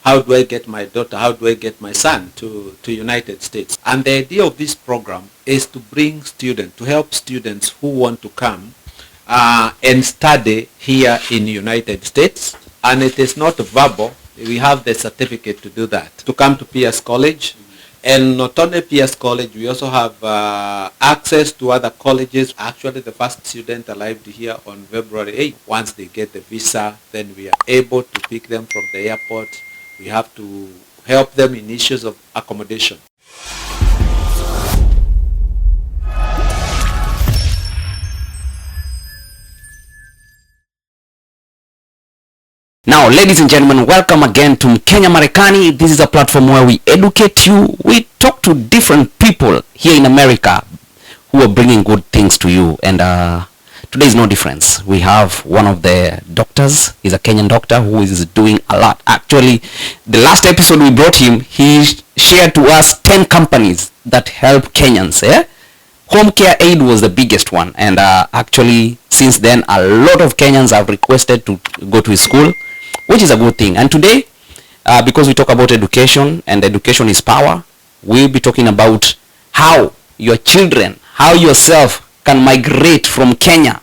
how do I get my daughter, how do I get my son to United States? And the idea of this program is to bring students, to help students who want to come and study here in the United States. And it is not verbal. We have the certificate to do that, to come to Pierce College. And not only Pierce College, we also have access to other colleges. Actually, the first student arrived here on February 8th. Once they get the visa, then we are able to pick them from the airport. We have to help them in issues of accommodation. Now, ladies and gentlemen, welcome again to Mkenya Marekani. This is a platform where we educate you. We talk to different people here in America who are bringing good things to you. And today is no difference. We have one of the doctors. He's a Kenyan doctor who is doing a lot. Actually, the last episode we brought him, he shared to us 10 companies that help Kenyans. Home care aid was the biggest one. And actually, since then, a lot of Kenyans have requested to go to his school, which is a good thing. And today, because we talk about education, and education is power, we'll be talking about how your children, how yourself can migrate from Kenya,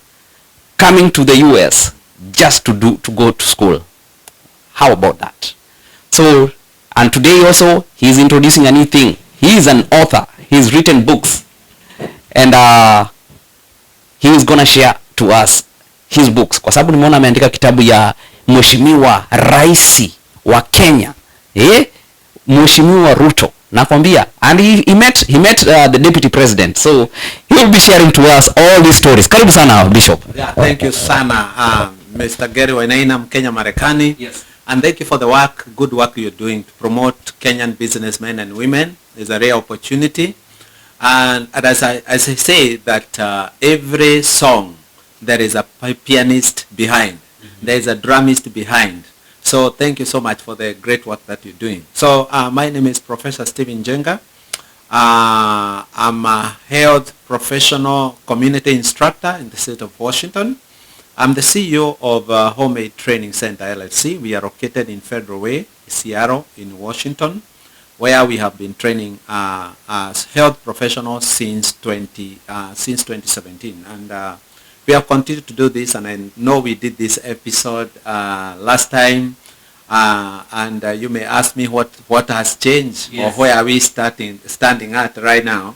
coming to the US, just to go to school. How about that? So, and today also, he's introducing a new thing. He is an author. He's written books. And he is gonna share to us his books. Kwa sababu nimeona ameandika kitabu ya Mheshimiwa Raisi wa Kenya, Mheshimiwa RUTO. Nakwambia, and he met the deputy president, so he will be sharing to us all these stories. Karibu sana, Bishop. Yeah, thank you sana, Mr. Gary Wainaina, Mkenya Marekani. Yes. And thank you for the good work you're doing to promote Kenyan businessmen and women. It's a rare opportunity. And as I say that every song there is a pianist behind, there is a drumist behind. So thank you so much for the great work that you're doing. So my name is Professor Stephen Njenga. I'm a health professional community instructor in the state of Washington. I'm the CEO of Homemade Training Center LLC. We are located in Federal Way, Seattle, in Washington, where we have been training as health professionals since 2017. And we have continued to do this, and I know we did this episode last time, and you may ask me what has changed, yes, or where are we standing at right now.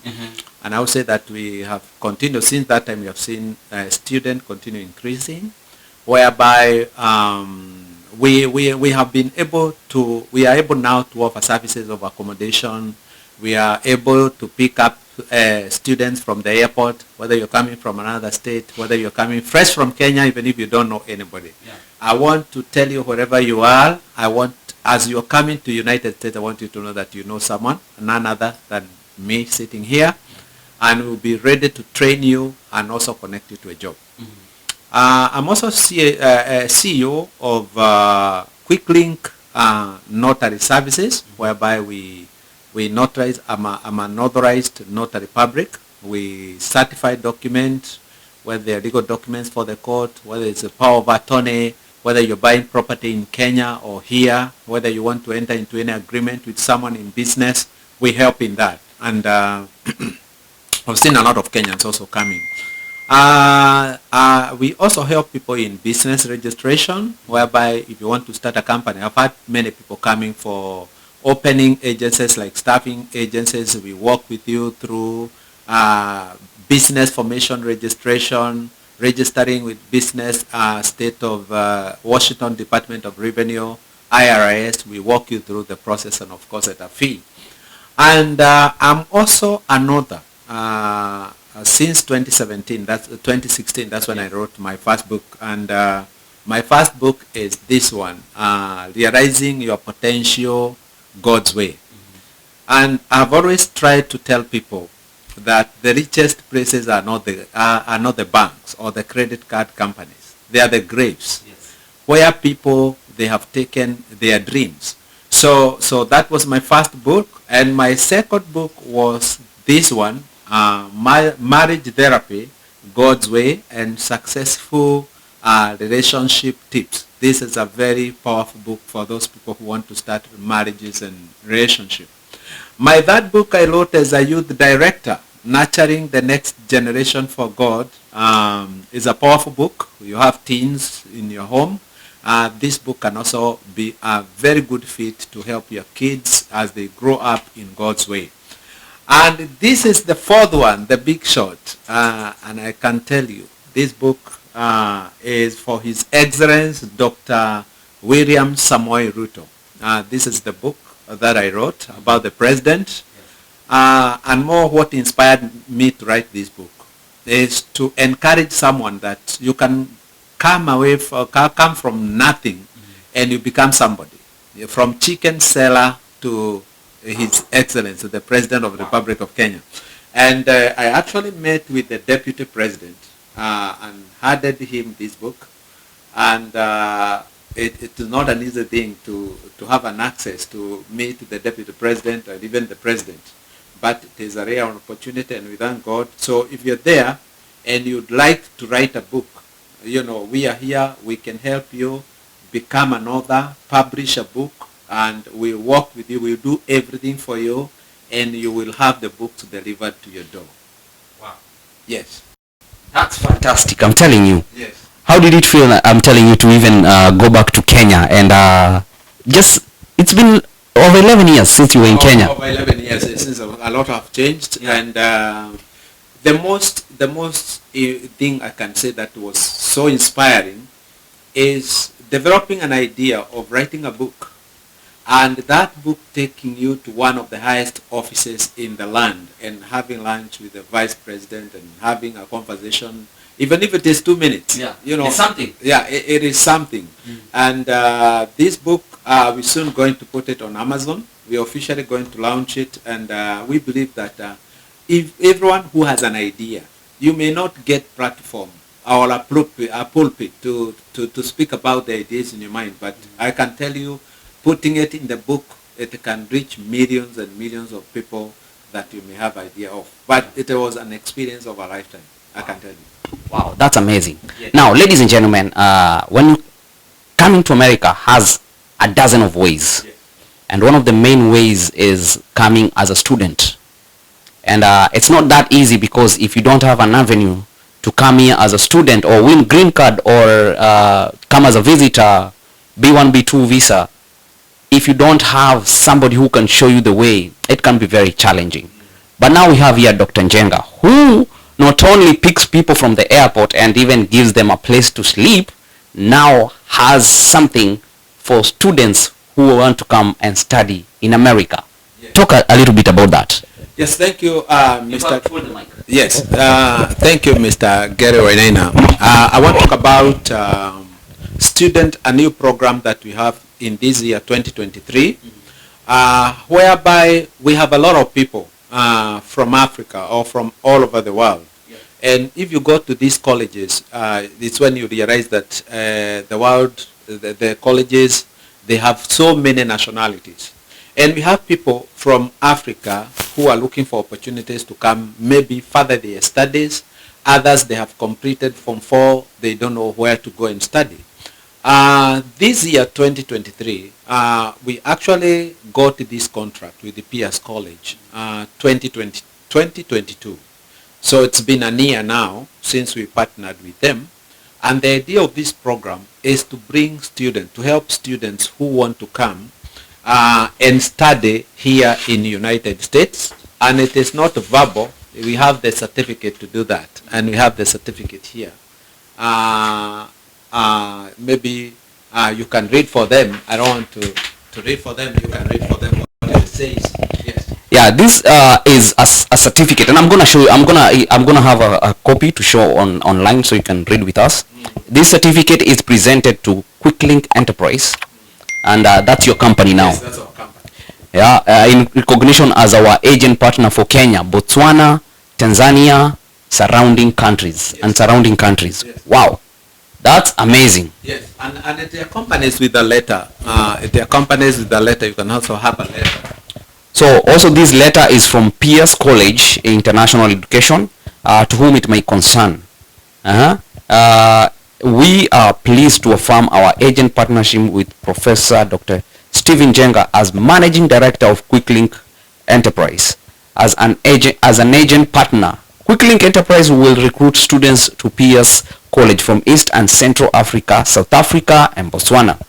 And I would say that we have continued. Since that time, we have seen students continue increasing, whereby we have been able to, we are able now to offer services of accommodation. We are able to pick up students from the airport, whether you're coming from another state, whether you're coming fresh from Kenya, even if you don't know anybody. Yeah. I want to tell you, wherever you are, as you're coming to United States, I want you to know that you know someone, none other than me sitting here, and we'll be ready to train you and also connect you to a job. I'm also CEO of Quicklink Notary Services, whereby we notarize. I'm an authorized notary public. We certify documents, whether they're legal documents for the court, whether it's a power of attorney, whether you're buying property in Kenya or here, whether you want to enter into any agreement with someone in business, we help in that. And I've seen a lot of Kenyans also coming. We also help people in business registration, whereby if you want to start a company, I've had many people coming for opening agencies like staffing agencies. We work with you through business formation registration, registering with business, state of Washington Department of Revenue, IRS. We walk you through the process, and of course at a fee. And I'm also an author. Since 2017, that's 2016, that's when I wrote my first book. And my first book is this one, Realizing Your Potential God's Way. And I've always tried to tell people that the richest places are not the banks or the credit card companies. They are the graves, yes, where people, they have taken their dreams. So that was my first book. And my second book was this one, Marriage Therapy, God's Way, and Successful relationship tips. This is a very powerful book for those people who want to start marriages and relationship. My third book I wrote as a youth director, Nurturing the Next Generation for God, is a powerful book. You have teens in your home. This book can also be a very good fit to help your kids as they grow up in God's way. And this is the fourth one, The Big Shot. And I can tell you, this book is for His Excellency Dr. William Samoei Ruto. This is the book that I wrote about the president. And more, what inspired me to write this book is to encourage someone that you can come from nothing and you become somebody. From chicken seller to His Excellency, the President of the Republic of Kenya. And I actually met with the Deputy President and handed him this book. And it is not an easy thing to have an access to meet the Deputy President or even the President. But it is a rare opportunity, and we thank God. So if you're there and you'd like to write a book, you know, we are here. We can help you become an author, publish a book, and we'll work with you. We'll do everything for you, and you will have the books delivered to your door. Wow. Yes. That's fantastic. I'm telling you. Yes. How did it feel, I'm telling you, to even go back to Kenya? And just, it's been over 11 years since you were in Kenya. Over 11 years since a lot have changed. Yeah. And the most thing I can say that was so inspiring is developing an idea of writing a book, and that book taking you to one of the highest offices in the land and having lunch with the Vice President and having a conversation, even if it is 2 minutes. Yeah, you know, it's something. Yeah, it is something. And this book, we're soon going to put it on Amazon. We're officially going to launch it, and we believe that if everyone who has an idea, you may not get platform or a pulpit to speak about the ideas in your mind, but I can tell you, putting it in the book, it can reach millions and millions of people that you may have idea of. But it was an experience of a lifetime, I can tell you. Wow, that's amazing. Yes. Now, ladies and gentlemen, when you coming to America has a dozen of ways. Yes. And one of the main ways is coming as a student. And it's not that easy, because if you don't have an avenue to come here as a student or win green card or come as a visitor, B1, B2 visa, if you don't have somebody who can show you the way, it can be very challenging. But now we have here Dr. Njenga, who not only picks people from the airport and even gives them a place to sleep, now has something for students who want to come and study in America. Yes. Talk a little bit about that. Yes, thank you, Mr. Yes, Yes. thank you, Mr. Gary Wainaina. I want to talk about a new program that we have in this year 2023, whereby we have a lot of people from Africa or from all over the world. Yeah. And if you go to these colleges, it's when you realize that the colleges, they have so many nationalities. And we have people from Africa who are looking for opportunities to come, maybe further their studies. Others, they have completed Form 4, they don't know where to go and study. This year, 2023, we actually got this contract with the Pierce College, 2022. So it's been a year now since we partnered with them. And the idea of this program is to bring students, to help students who want to come and study here in the United States. And it is not verbal. We have the certificate to do that. And we have the certificate here. Maybe you can read for them. I don't want to read for them. You can read for them what it says. Yes. Yeah, this is a certificate, and I'm gonna show you. I'm gonna have a copy to show online, so you can read with us. This certificate is presented to Quicklink Enterprise, and that's your company now. Yes, that's our company. Yeah, in recognition as our agent partner for Kenya, Botswana, Tanzania, surrounding countries. Yes. And surrounding countries. Yes. Wow, that's amazing. Yes, and it accompanies with a letter. It accompanies with a letter. You can also have a letter. So also this letter is from Pierce College International Education, to whom it may concern. we are pleased to affirm our agent partnership with Professor Dr. Stephen Njenga as Managing Director of Quicklink Enterprise. As an agent partner, Quicklink Enterprise will recruit students to PS College from East and Central Africa, South Africa, and Botswana.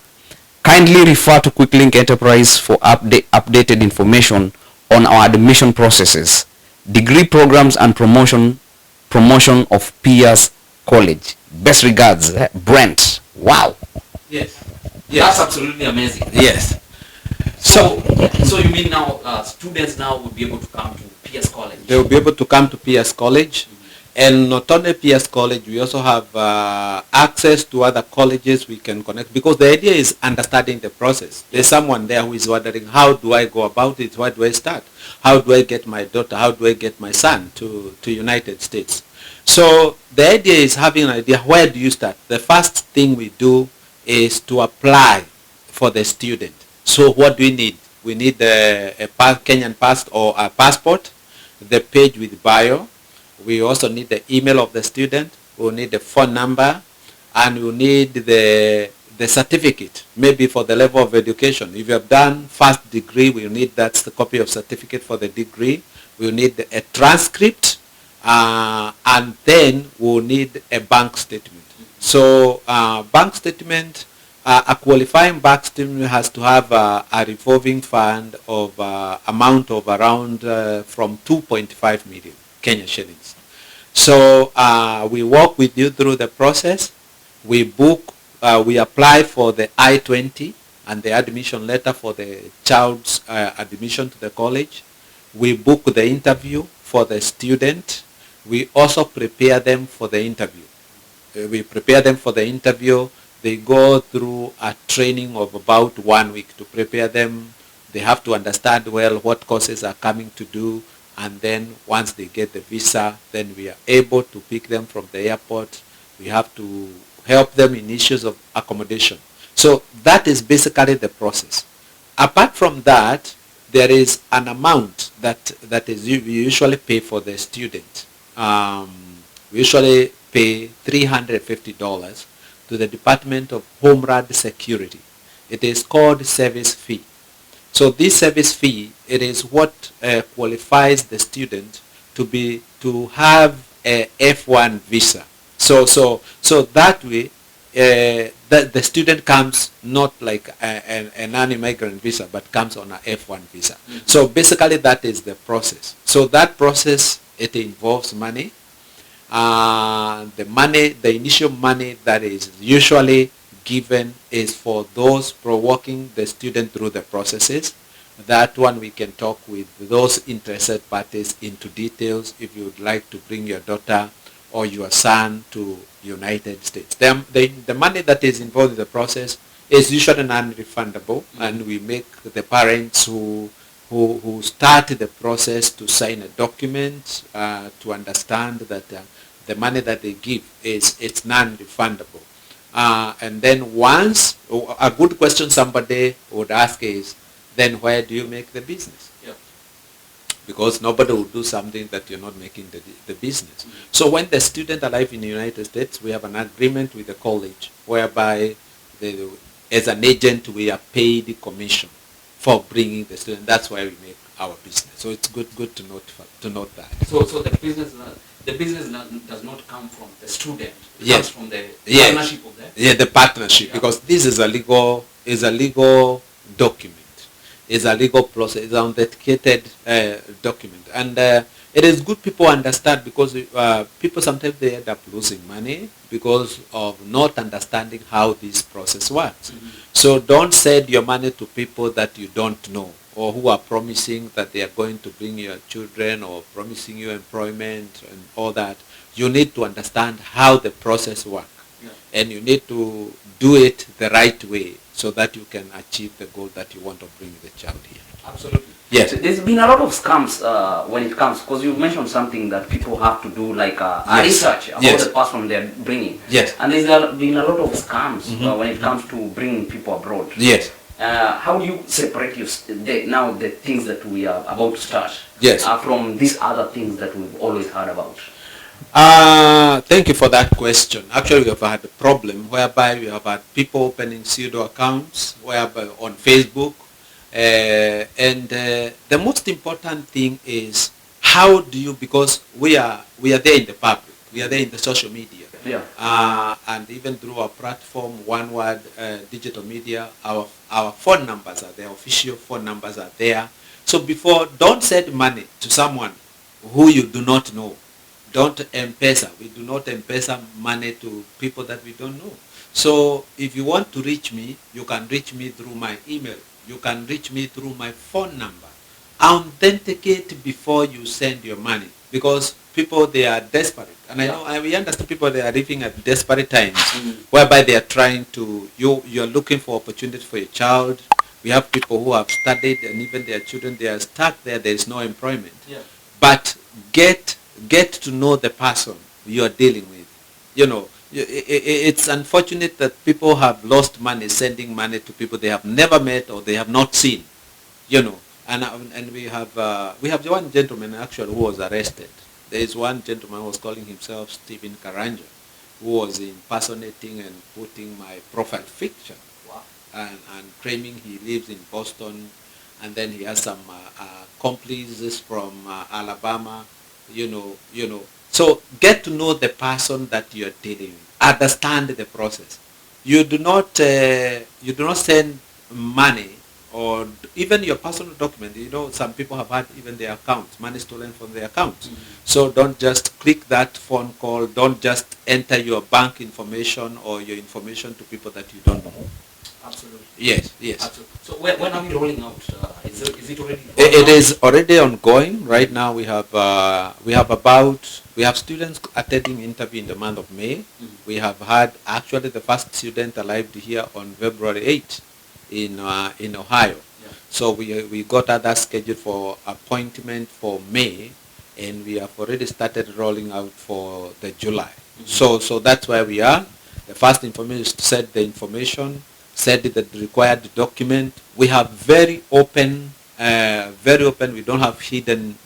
Kindly refer to Quicklink Enterprise for updated information on our admission processes, degree programs, and promotion of PS College. Best regards, Brent. Wow. Yes. That's absolutely amazing. Yes. So you mean now students now will be able to come to PS College? They will be able to come to PS College. And not only PS College, we also have access to other colleges we can connect, because the idea is understanding the process. There's someone there who is wondering, how do I go about it? Where do I start? How do I get my daughter? How do I get my son to United States? So the idea is having an idea, where do you start? The first thing we do is to apply for the student. So what do we need? We need a Kenyan passport, the page with bio. We also need the email of the student. We'll need the phone number, and we'll need the certificate, maybe for the level of education. If you have done first degree, we'll need that's the copy of certificate for the degree. We'll need a transcript, and then we'll need a bank statement. So bank statement, a qualifying bank statement has to have a revolving fund of amount of around from 2.5 million Kenya shillings. So we work with you through the process. We book, we apply for the I-20 and the admission letter for the child's admission to the college. We book the interview for the student. We also prepare them for the interview. We prepare them for the interview. They go through a training of about 1 week to prepare them. They have to understand well what courses are coming to do. And then once they get the visa, then we are able to pick them from the airport. We have to help them in issues of accommodation. So that is basically the process. Apart from that, there is an amount that we usually pay for the student. We usually pay $350 to the Department of Homeland Security. It is called service fee. So this service fee, it is what qualifies the student to have a F1 visa. So that way, the student comes not like a non-immigrant visa, but comes on a F1 visa. Mm-hmm. So basically, that is the process. So that process, it involves money. The initial money that is usually given is for those working the student through the processes. That one we can talk with those interested parties into details if you would like to bring your daughter or your son to United States. The money that is involved in the process is usually non-refundable, and we make the parents who start the process to sign a document to understand that the money that they give it's non-refundable. And then once, a good question somebody would ask is, then where do you make the business? Yeah. Because nobody will do something that you're not making the business. Mm-hmm. So when the student arrives in the United States, we have an agreement with the college whereby as an agent we are paid commission for bringing the student. That's why we make our business. So it's good to note that. So the business does not come from the student. It yes. comes from the partnership of that. Yeah, the partnership, yeah. Because this is a legal document. It's a legal process. It's an authenticated document, and it is good people understand, because people sometimes they end up losing money because of not understanding how this process works. Mm-hmm. So don't send your money to people that you don't know, or who are promising that they are going to bring your children, or promising you employment and all that. You need to understand how the process works. Yeah. And you need to do it the right way so that you can achieve the goal that you want to bring the child here. Absolutely. Yes. There's been a lot of scams when it comes, because you mentioned something that people have to do like a research about the person they're bringing. Yes. And there's been a lot of scams when it comes to bringing people abroad. Yes. How do you separate the things that we are about to start yes. From these other things that we've always heard about? Thank you for that question. Actually, we have had a problem whereby we have had people opening pseudo accounts whereby on Facebook. And the most important thing is how do you, because we are there in the public, we are there in the social media. Yeah. And even through our platform, One Word Digital Media, our phone numbers are there, official phone numbers are there. So don't send money to someone who you do not know. Don't M-Pesa. We do not M-Pesa money to people that we don't know. So if you want to reach me, you can reach me through my email. You can reach me through my phone number. Authenticate before you send your money, because people, they are desperate. And I know, we understand people, they are living at desperate times, whereby they are trying to, you're looking for opportunities for your child. We have people who have studied, and even their children, they are stuck there. There is no employment. Yeah. But get to know the person you are dealing with. You know, it's unfortunate that people have lost money sending money to people they have never met or they have not seen. You know, and we have one gentleman actually who was arrested. There is one gentleman who was calling himself Stephen Karanja, who was impersonating and putting my profile picture. Wow. And claiming he lives in Boston, and then he has some accomplices from Alabama. You know. So get to know the person that you are dealing with. Understand the process. You do not send money or even your personal document. You know, some people have had even their accounts, money stolen from their accounts. So don't just click that phone call. Don't just enter your bank information or your information to people that you don't know. Absolutely. Yes. Absolutely. So when are we rolling out? Is it already? It is already ongoing. Right now we have students attending interview in the month of May. We have had actually the first student arrived here on February 8th in Ohio. Yeah. So we got other scheduled for appointment for May, and we have already started rolling out for the July. So that's where we are. The first information is to set the information, set the required document. We have very open. We don't have hidden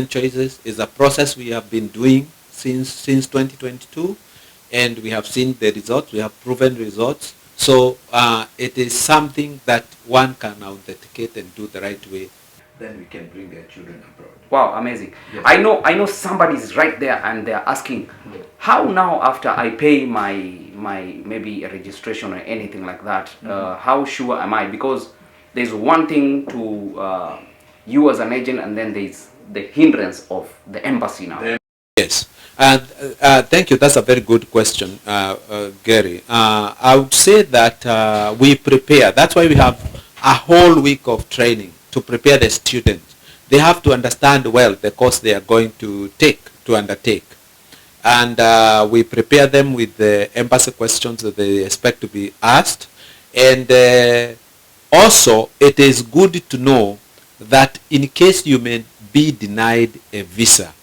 choices. It's a process we have been doing since 2022, and we have seen the results. We have proven results. So it is something that one can authenticate and do the right way. Then we can bring their children abroad. Wow, amazing. Yes. I know somebody's right there and they're asking, how now after I pay my maybe a registration or anything like that, how sure am I? Because there's one thing to you as an agent, and then there's the hindrance of the embassy now. Yes. Thank you. That's a very good question, Gary. I would say that we prepare. That's why we have a whole week of training to prepare the students. They have to understand well the course they are going to undertake. And we prepare them with the embassy questions that they expect to be asked. And also, it is good to know that in case you may be denied a visa,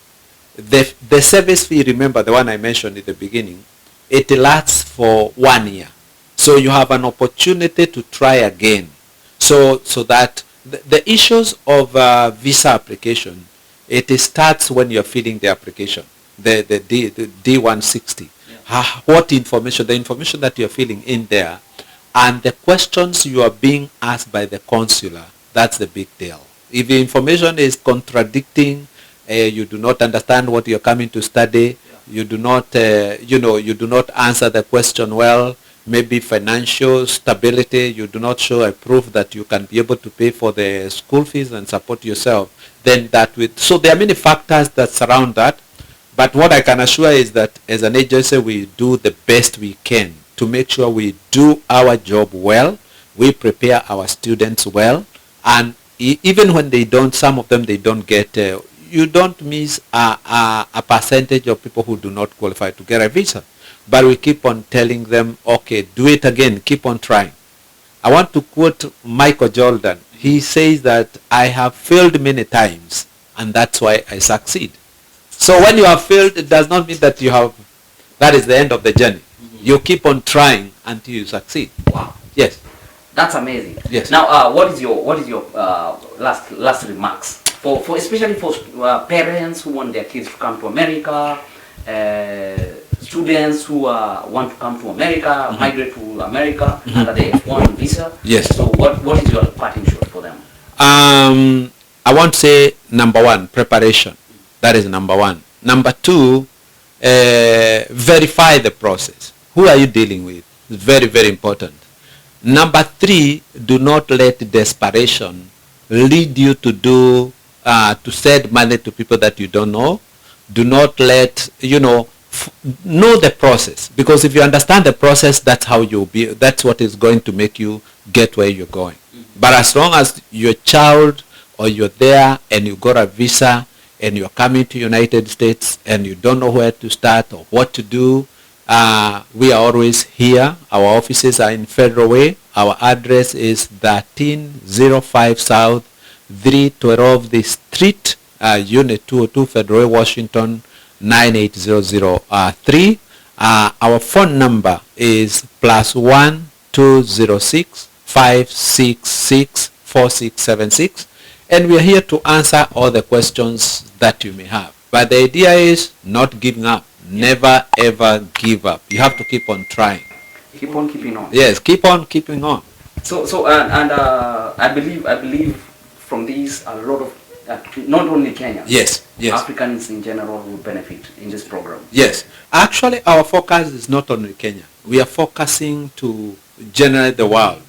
the service fee, remember the one I mentioned in the beginning, it lasts for 1 year. So you have an opportunity to try again. So that the issues of visa application, it starts when you're filling the application, the D160. Yeah. What information, the information that you're filling in there, and the questions you are being asked by the consular, that's the big deal. If the information is contradicting, you do not understand what you're coming to study, you do not, you do not answer the question well, maybe financial stability, you do not show a proof that you can be able to pay for the school fees and support yourself, then so there are many factors that surround that. But what I can assure is that as an agency, we do the best we can to make sure we do our job well, we prepare our students well, and even when they don't, some of them, they don't get, you don't miss a percentage of people who do not qualify to get a visa. But we keep on telling them, okay, do it again, keep on trying. I want to quote Michael Jordan. He says that I have failed many times, and that's why I succeed. So when you have failed, it does not mean that that is the end of the journey. You keep on trying until you succeed. Wow. Yes. That's amazing. Yes. Now, what is your last remarks for especially for parents who want their kids to come to America, students who want to come to America, migrate to America under the F1 visa. Yes. So what is your parting shot for them? I want to say number one, preparation. That is number one. Number two, verify the process. Who are you dealing with? It's very, very important. Number three, do not let desperation lead you to to send money to people that you don't know. Do not let, know the process, because if you understand the process, that's how you'll be, that's what is going to make you get where you're going. But as long as your child or you're there and you got a visa and you're coming to United States and you don't know where to start or what to do, we are always here. Our offices are in Federal Way. Our address is 1305 South 312 the Street, Unit 202, Federal Way, Washington 98003. Our phone number is +1 206 566 4676, and we are here to answer all the questions that you may have. But the idea is not giving up. Never ever give up. You have to keep on trying. Keep on keeping on. Yes, keep on keeping on. So I believe from these a lot of not only Kenyans. Yes. Africans in general will benefit in this program. Yes. Actually, our focus is not only Kenya. We are focusing to generate the world.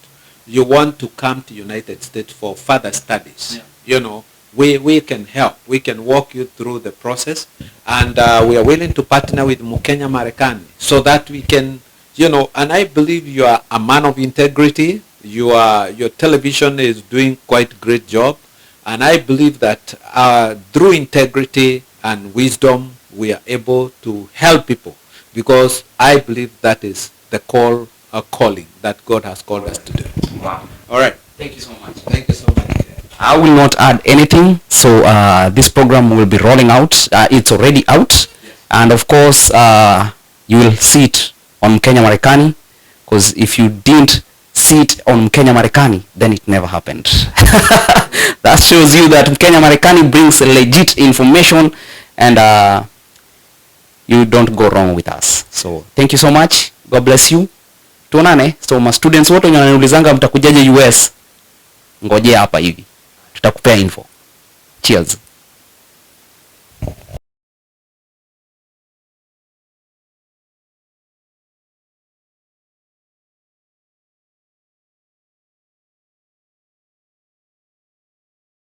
You want to come to United States for further studies. Yeah. We can help. We can walk you through the process, and we are willing to partner with mkenyamarekanitv so that we can, and I believe you are a man of integrity. Your television is doing quite great job, and I believe that through integrity and wisdom we are able to help people, because I believe that is the calling that God has called us to do. Wow. All right. Thank you so much. Thank you so much. I will not add anything. So this program will be rolling out. It's already out. Yes. And of course, you will see it on Mkenya Marekani, because if you didn't see it on Mkenya Marekani, then it never happened. That shows you that Mkenya Marekani brings legit information, and you don't go wrong with us. So thank you so much. God bless you. Tuonane. So my students wote wananiulizanga mtakujaje US, ngojea hapa hivi tutakupea info. Cheers.